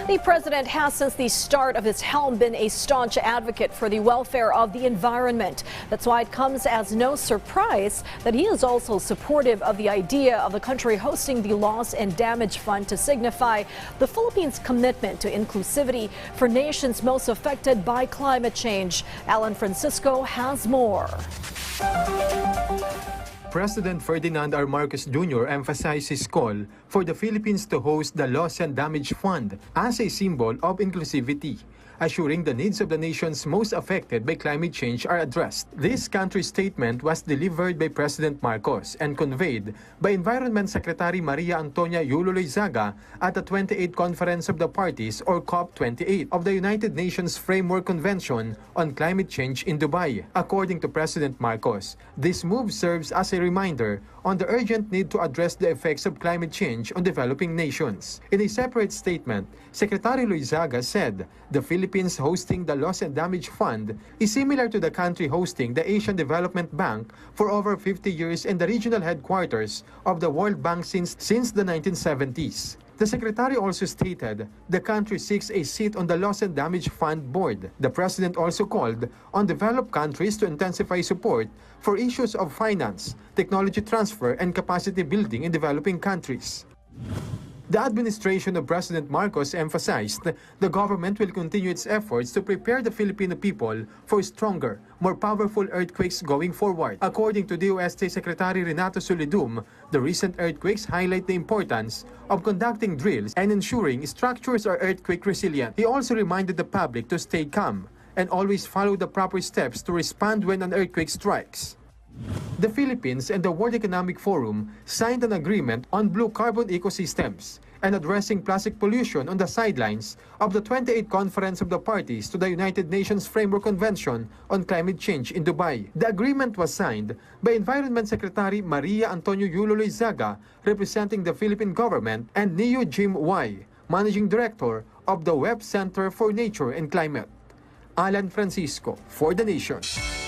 The president has since the start of his helm been a staunch advocate for the welfare of the environment. That's why it comes as no surprise that he is also supportive of the idea of the country hosting the Loss and Damage Fund to signify the Philippines' commitment to inclusivity for nations most affected by climate change. Alan Francisco has more. President Ferdinand R. Marcos Jr. emphasized his call for the Philippines to host the Loss and Damage Fund as a symbol of inclusivity, assuring the needs of the nations most affected by climate change are addressed. This country statement was delivered by President Marcos and conveyed by Environment Secretary Maria Antonia Yulo Loizaga at the 28th Conference of the Parties or COP28 of the United Nations Framework Convention on Climate Change in Dubai. According to President Marcos, this move serves as a reminder on the urgent need to address the effects of climate change on developing nations. In a separate statement, Secretary Loizaga said the Philippines hosting the Loss and Damage Fund is similar to the country hosting the Asian Development Bank for over 50 years and the regional headquarters of the World Bank since the 1970s. The Secretary also stated the country seeks a seat on the Loss and Damage Fund board. The President also called on developed countries to intensify support for issues of finance, technology transfer, and capacity building in developing countries. The administration of President Marcos emphasized the government will continue its efforts to prepare the Filipino people for stronger, more powerful earthquakes going forward. According to DOST Secretary Renato Solidum, the recent earthquakes highlight the importance of conducting drills and ensuring structures are earthquake resilient. He also reminded the public to stay calm and always follow the proper steps to respond when an earthquake strikes. The Philippines and the World Economic Forum signed an agreement on blue carbon ecosystems and addressing plastic pollution on the sidelines of the 28th Conference of the Parties to the United Nations Framework Convention on Climate Change in Dubai. The agreement was signed by Environment Secretary Maria Antonia Yulo Loizaga, representing the Philippine government, and Neo Jim Y, Managing Director of the Web Center for Nature and Climate. Alan Francisco for The Nation.